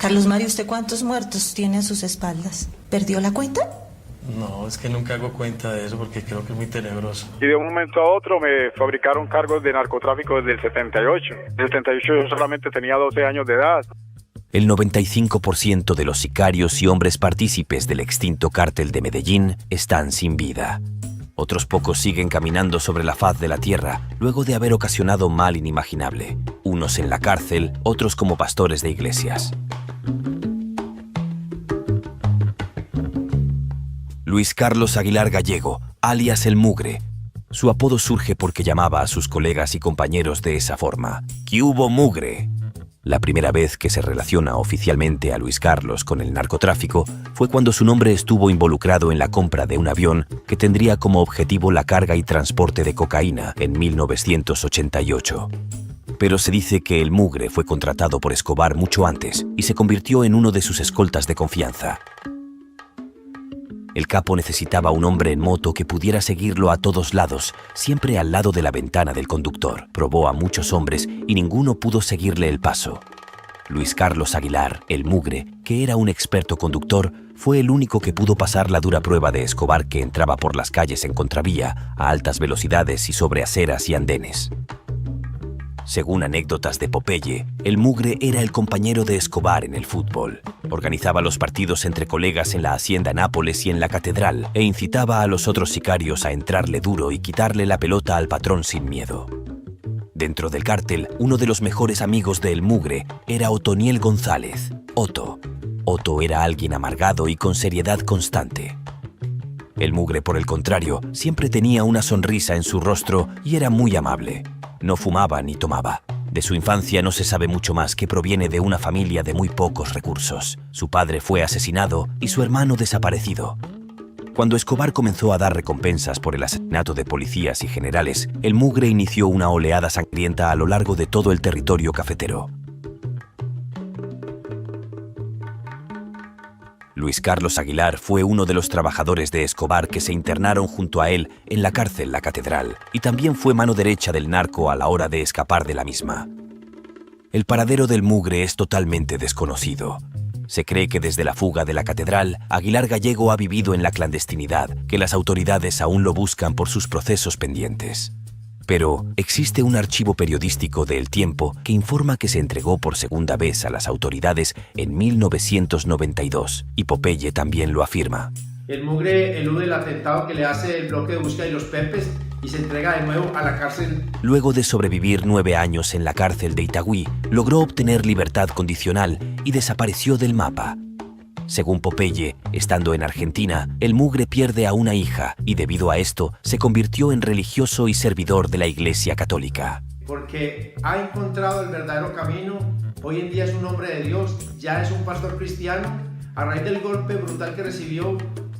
Carlos Mario, ¿usted cuántos muertos tiene a sus espaldas? ¿Perdió la cuenta? No, es que nunca hago cuenta de eso porque creo que es muy tenebroso. Y de un momento a otro me fabricaron cargos de narcotráfico desde el 78. En el 78 yo solamente tenía 12 años de edad. El 95% de los sicarios y hombres partícipes del extinto cártel de Medellín están sin vida. Otros pocos siguen caminando sobre la faz de la tierra luego de haber ocasionado mal inimaginable. Unos en la cárcel, otros como pastores de iglesias. Luis Carlos Aguilar Gallego, alias El Mugre. Su apodo surge porque llamaba a sus colegas y compañeros de esa forma. ¿Qué hubo, mugre? La primera vez que se relaciona oficialmente a Luis Carlos con el narcotráfico fue cuando su nombre estuvo involucrado en la compra de un avión que tendría como objetivo la carga y transporte de cocaína en 1988. Pero se dice que El Mugre fue contratado por Escobar mucho antes y se convirtió en uno de sus escoltas de confianza. El capo necesitaba un hombre en moto que pudiera seguirlo a todos lados, siempre al lado de la ventana del conductor. Probó a muchos hombres y ninguno pudo seguirle el paso. Luis Carlos Aguilar, El Mugre, que era un experto conductor, fue el único que pudo pasar la dura prueba de Escobar, que entraba por las calles en contravía, a altas velocidades y sobre aceras y andenes. Según anécdotas de Popeye, El Mugre era el compañero de Escobar en el fútbol. Organizaba los partidos entre colegas en la Hacienda Nápoles y en la Catedral e incitaba a los otros sicarios a entrarle duro y quitarle la pelota al patrón sin miedo. Dentro del cártel, uno de los mejores amigos de El Mugre era Otoniel González, Otto. Otto era alguien amargado y con seriedad constante. El Mugre, por el contrario, siempre tenía una sonrisa en su rostro y era muy amable. No fumaba ni tomaba. De su infancia no se sabe mucho más, que proviene de una familia de muy pocos recursos. Su padre fue asesinado y su hermano desaparecido. Cuando Escobar comenzó a dar recompensas por el asesinato de policías y generales, El Mugre inició una oleada sangrienta a lo largo de todo el territorio cafetero. Luis Carlos Aguilar fue uno de los trabajadores de Escobar que se internaron junto a él en la cárcel La Catedral, y también fue mano derecha del narco a la hora de escapar de la misma. El paradero del Mugre es totalmente desconocido. Se cree que desde la fuga de La Catedral, Aguilar Gallego ha vivido en la clandestinidad, que las autoridades aún lo buscan por sus procesos pendientes. Pero existe un archivo periodístico de El Tiempo que informa que se entregó por segunda vez a las autoridades en 1992, y Popeye también lo afirma. El Mugre elude el atentado que le hace el bloque de búsqueda y los Pepes y se entrega de nuevo a la cárcel. Luego de sobrevivir 9 años en la cárcel de Itagüí, logró obtener libertad condicional y desapareció del mapa. Según Popeye, estando en Argentina, El Mugre pierde a una hija y debido a esto se convirtió en religioso y servidor de la Iglesia Católica. Porque ha encontrado el verdadero camino, hoy en día es un hombre de Dios, ya es un pastor cristiano, a raíz del golpe brutal que recibió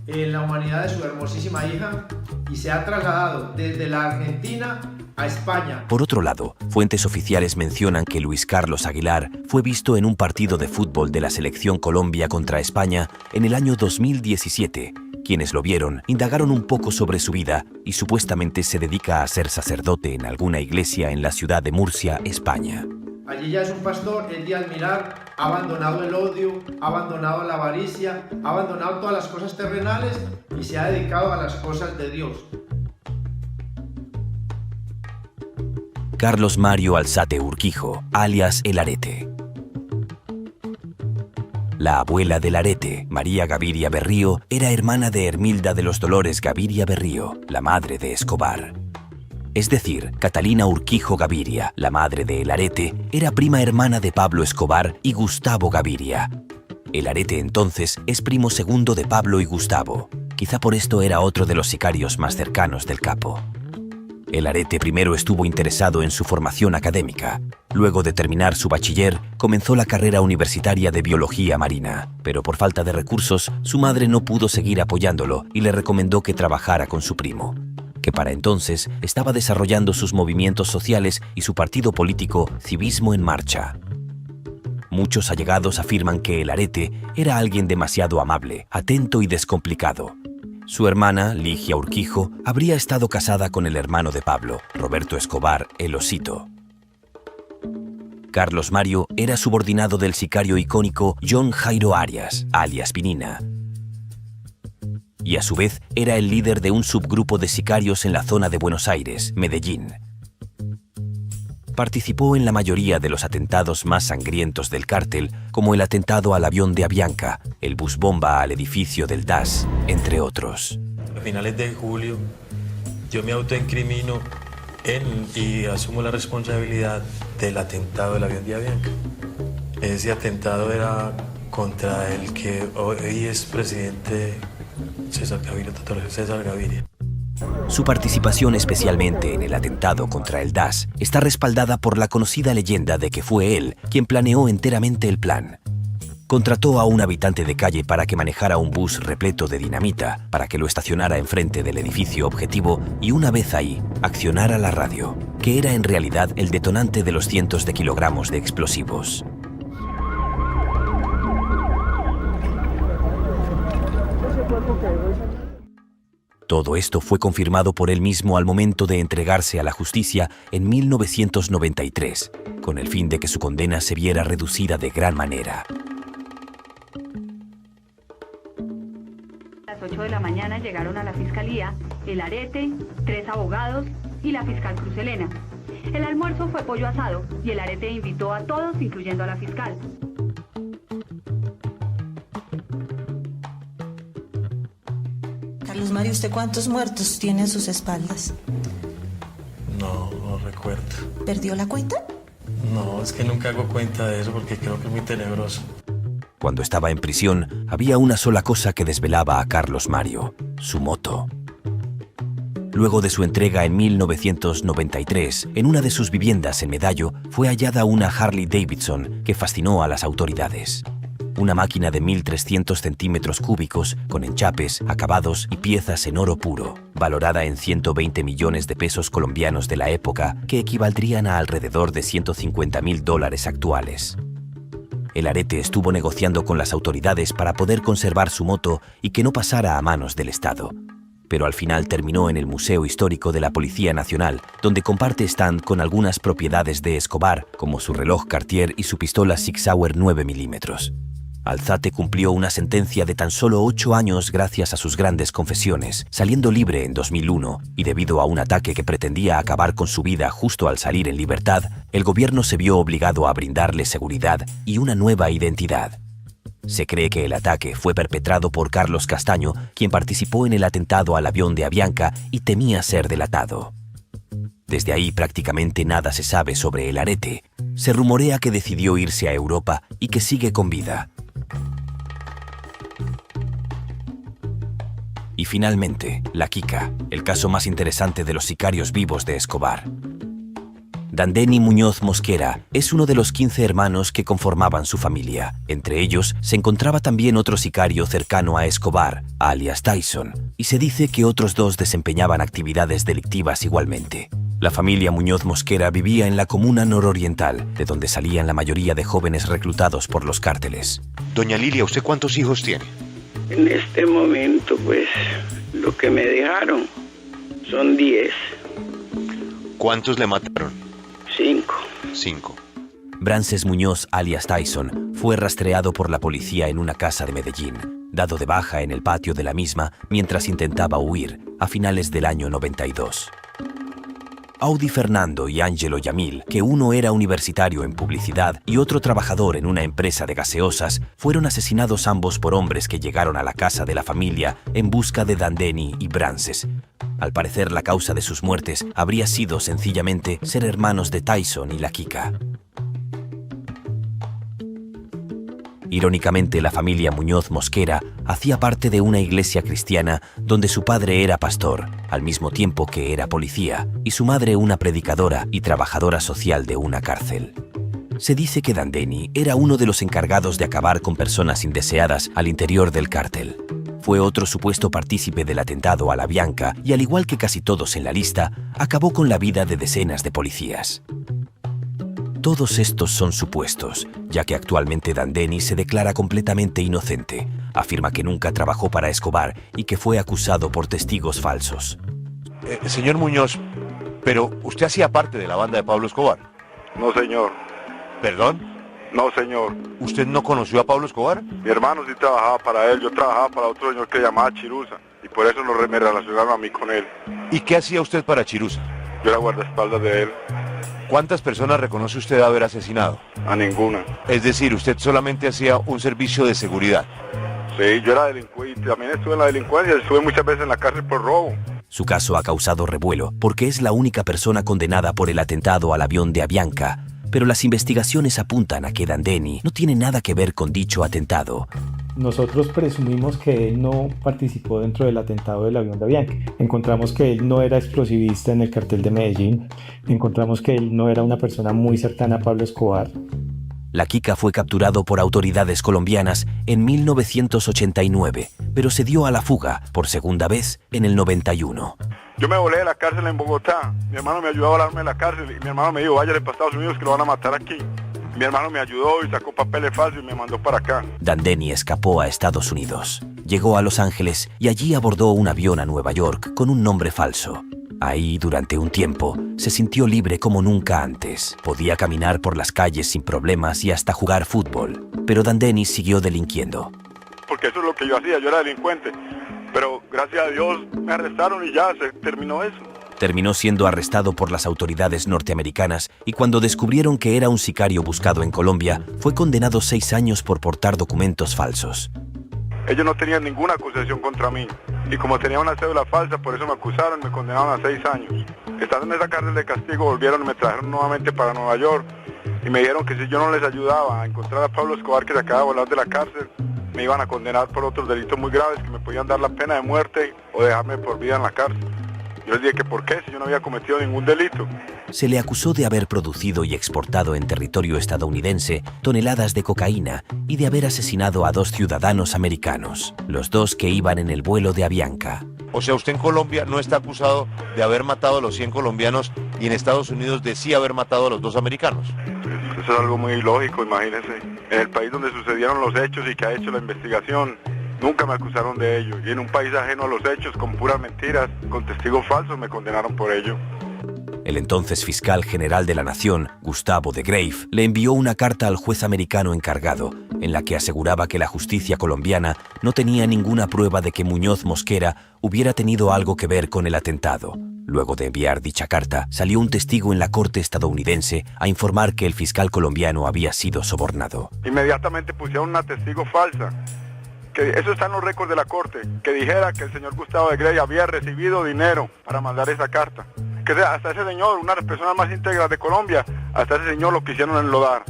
en la humanidad de su hermosísima hija, y se ha trasladado desde la Argentina a España. Por otro lado, fuentes oficiales mencionan que Luis Carlos Aguilar fue visto en un partido de fútbol de la selección Colombia contra España en el año 2017. Quienes lo vieron indagaron un poco sobre su vida y supuestamente se dedica a ser sacerdote en alguna iglesia en la ciudad de Murcia, España. Allí ya es un pastor, él al mirar ha abandonado el odio, ha abandonado la avaricia, ha abandonado todas las cosas terrenales y se ha dedicado a las cosas de Dios. Carlos Mario Alzate Urquijo, alias El Arete. La abuela del Arete, María Gaviria Berrío, era hermana de Hermilda de los Dolores Gaviria Berrío, la madre de Escobar. Es decir, Catalina Urquijo Gaviria, la madre de El Arete, era prima hermana de Pablo Escobar y Gustavo Gaviria. El Arete entonces es primo segundo de Pablo y Gustavo. Quizá por esto era otro de los sicarios más cercanos del capo. El Arete primero estuvo interesado en su formación académica. Luego de terminar su bachiller, comenzó la carrera universitaria de biología marina. Pero por falta de recursos, su madre no pudo seguir apoyándolo y le recomendó que trabajara con su primo, que para entonces estaba desarrollando sus movimientos sociales y su partido político Civismo en Marcha. Muchos allegados afirman que El Arete era alguien demasiado amable, atento y descomplicado. Su hermana, Ligia Urquijo, habría estado casada con el hermano de Pablo, Roberto Escobar, el Osito. Carlos Mario era subordinado del sicario icónico John Jairo Arias, alias Pinina. Y a su vez era el líder de un subgrupo de sicarios en la zona de Buenos Aires, Medellín. Participó en la mayoría de los atentados más sangrientos del cártel, como el atentado al avión de Avianca, el bus bomba al edificio del DAS, entre otros. A finales de julio, yo me autoincrimino y asumo la responsabilidad del atentado del avión de Avianca. Ese atentado era contra el que hoy es presidente César Gaviria. Su participación especialmente en el atentado contra el DAS está respaldada por la conocida leyenda de que fue él quien planeó enteramente el plan. Contrató a un habitante de calle para que manejara un bus repleto de dinamita, para que lo estacionara enfrente del edificio objetivo y una vez ahí, accionara la radio, que era en realidad el detonante de los cientos de kilogramos de explosivos. Todo esto fue confirmado por él mismo al momento de entregarse a la justicia en 1993, con el fin de que su condena se viera reducida de gran manera. A las 8 de la mañana llegaron a la fiscalía el Arete, 3 abogados y la fiscal Cruz Helena. El almuerzo fue pollo asado y el Arete invitó a todos, incluyendo a la fiscal. Carlos Mario, ¿usted cuántos muertos tiene a sus espaldas? No recuerdo. ¿Perdió la cuenta? No, es que nunca hago cuenta de eso porque creo que es muy tenebroso. Cuando estaba en prisión, había una sola cosa que desvelaba a Carlos Mario: su moto. Luego de su entrega en 1993, en una de sus viviendas en Medallo, fue hallada una Harley Davidson que fascinó a las autoridades. Una máquina de 1.300 centímetros cúbicos, con enchapes, acabados y piezas en oro puro, valorada en 120 millones de pesos colombianos de la época, que equivaldrían a alrededor de $150.000 actuales. El Arete estuvo negociando con las autoridades para poder conservar su moto y que no pasara a manos del Estado. Pero al final terminó en el Museo Histórico de la Policía Nacional, donde comparte stand con algunas propiedades de Escobar, como su reloj Cartier y su pistola Sig Sauer 9 milímetros. Alzate cumplió una sentencia de tan solo 8 años gracias a sus grandes confesiones, saliendo libre en 2001, y debido a un ataque que pretendía acabar con su vida justo al salir en libertad, el gobierno se vio obligado a brindarle seguridad y una nueva identidad. Se cree que el ataque fue perpetrado por Carlos Castaño, quien participó en el atentado al avión de Avianca y temía ser delatado. Desde ahí prácticamente nada se sabe sobre el Arete. Se rumorea que decidió irse a Europa y que sigue con vida. Y finalmente, la Kika, el caso más interesante de los sicarios vivos de Escobar. Dandeny Muñoz Mosquera es uno de los 15 hermanos que conformaban su familia. Entre ellos se encontraba también otro sicario cercano a Escobar, alias Tyson, y se dice que otros 2 desempeñaban actividades delictivas igualmente. La familia Muñoz Mosquera vivía en la comuna nororiental, de donde salían la mayoría de jóvenes reclutados por los cárteles. Doña Lilia, ¿usted cuántos hijos tiene? En este momento, pues, lo que me dejaron son 10. ¿Cuántos le mataron? 5. Brances Muñoz, alias Tyson, fue rastreado por la policía en una casa de Medellín, dado de baja en el patio de la misma mientras intentaba huir a finales del año 92. Audi Fernando y Ángelo Yamil, que uno era universitario en publicidad y otro trabajador en una empresa de gaseosas, fueron asesinados ambos por hombres que llegaron a la casa de la familia en busca de Dandeny y Brances. Al parecer, la causa de sus muertes habría sido sencillamente ser hermanos de Tyson y la Kika. Irónicamente, la familia Muñoz Mosquera hacía parte de una iglesia cristiana donde su padre era pastor, al mismo tiempo que era policía, y su madre una predicadora y trabajadora social de una cárcel. Se dice que Dandeny era uno de los encargados de acabar con personas indeseadas al interior del cártel. Fue otro supuesto partícipe del atentado a la Avianca y, al igual que casi todos en la lista, acabó con la vida de decenas de policías. Todos estos son supuestos, ya que actualmente Dandeny se declara completamente inocente. Afirma que nunca trabajó para Escobar y que fue acusado por testigos falsos. Señor Muñoz, pero usted hacía parte de la banda de Pablo Escobar. No, señor. ¿Perdón? No, señor. ¿Usted no conoció a Pablo Escobar? Mi hermano sí trabajaba para él, yo trabajaba para otro señor que se llamaba Chiruza, y por eso me relacionaron a mí con él. ¿Y qué hacía usted para Chiruza? Yo era guardaespaldas de él. ¿Cuántas personas reconoce usted haber asesinado? A ninguna. Es decir, usted solamente hacía un servicio de seguridad. Sí, yo era delincuente, también estuve en la delincuencia, estuve muchas veces en la cárcel por robo. Su caso ha causado revuelo porque es la única persona condenada por el atentado al avión de Avianca, pero las investigaciones apuntan a que Dandeni no tiene nada que ver con dicho atentado. Nosotros presumimos que él no participó dentro del atentado del avión de Avianca. Encontramos que él no era explosivista en el cartel de Medellín. Encontramos que él no era una persona muy cercana a Pablo Escobar. La Kika fue capturado por autoridades colombianas en 1989, pero se dio a la fuga por segunda vez en el 91. Yo me volé de la cárcel en Bogotá, mi hermano me ayudó a volarme de la cárcel y mi hermano me dijo, váyale para Estados Unidos que lo van a matar aquí. Mi hermano me ayudó y sacó papeles falsos y me mandó para acá. Dandeni escapó a Estados Unidos, llegó a Los Ángeles y allí abordó un avión a Nueva York con un nombre falso. Ahí, durante un tiempo, se sintió libre como nunca antes. Podía caminar por las calles sin problemas y hasta jugar fútbol. Pero Dandeni siguió delinquiendo. Porque eso es lo que yo hacía, yo era delincuente. Pero gracias a Dios me arrestaron y ya se terminó eso. Terminó siendo arrestado por las autoridades norteamericanas y cuando descubrieron que era un sicario buscado en Colombia, fue condenado 6 años por portar documentos falsos. Ellos no tenían ninguna acusación contra mí. Y como tenía una cédula falsa, por eso me acusaron y me condenaron a 6 años. Estando en esa cárcel de castigo, volvieron y me trajeron nuevamente para Nueva York. Y me dijeron que si yo no les ayudaba a encontrar a Pablo Escobar, que se acaba de volar de la cárcel, me iban a condenar por otros delitos muy graves, que me podían dar la pena de muerte o dejarme por vida en la cárcel. Yo les dije que por qué, si yo no había cometido ningún delito. Se le acusó de haber producido y exportado en territorio estadounidense toneladas de cocaína y de haber asesinado a 2 ciudadanos americanos, los 2 que iban en el vuelo de Avianca. O sea, usted en Colombia no está acusado de haber matado a los 100 colombianos y en Estados Unidos de sí haber matado a los 2 americanos. Eso es algo muy ilógico, imagínense. En el país donde sucedieron los hechos y que ha hecho la investigación, nunca me acusaron de ello. Y en un país ajeno a los hechos, con puras mentiras, con testigos falsos, me condenaron por ello. El entonces fiscal general de la Nación, Gustavo de Grave, le envió una carta al juez americano encargado, en la que aseguraba que la justicia colombiana no tenía ninguna prueba de que Muñoz Mosquera hubiera tenido algo que ver con el atentado. Luego de enviar dicha carta, salió un testigo en la corte estadounidense a informar que el fiscal colombiano había sido sobornado. Inmediatamente pusieron una testigo falsa. Que eso está en los récords de la corte, que dijera que el señor Gustavo de Grey había recibido dinero para mandar esa carta. Que hasta ese señor, una de las personas más íntegras de Colombia, hasta ese señor lo quisieron enlodar.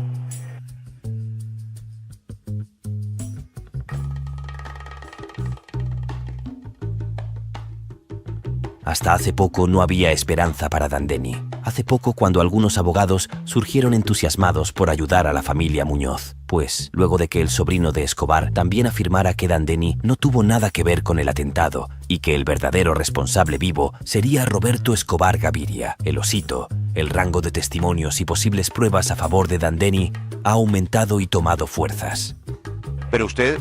Hasta hace poco no había esperanza para Dandeni. Hace poco cuando algunos abogados surgieron entusiasmados por ayudar a la familia Muñoz. Pues, luego de que el sobrino de Escobar también afirmara que Dandeni no tuvo nada que ver con el atentado y que el verdadero responsable vivo sería Roberto Escobar Gaviria, el Osito, el rango de testimonios y posibles pruebas a favor de Dandeni ha aumentado y tomado fuerzas. Pero usted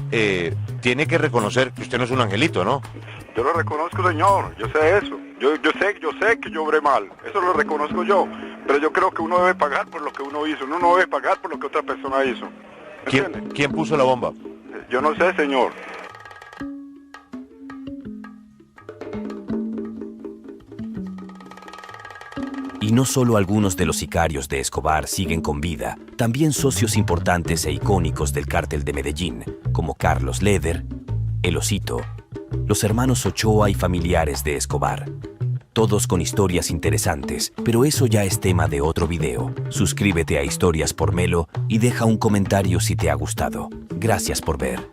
tiene que reconocer que usted no es un angelito, ¿no? Yo lo reconozco, señor, yo sé eso. Yo sé que yo obré mal, eso lo reconozco yo. Pero yo creo que uno debe pagar por lo que uno hizo, uno no debe pagar por lo que otra persona hizo. ¿Quién puso la bomba? Yo no sé, señor. Y no solo algunos de los sicarios de Escobar siguen con vida, también socios importantes e icónicos del cártel de Medellín, como Carlos Leder, el Osito, los hermanos Ochoa y familiares de Escobar. Todos con historias interesantes, pero eso ya es tema de otro video. Suscríbete a Historias por Melo y deja un comentario si te ha gustado. Gracias por ver.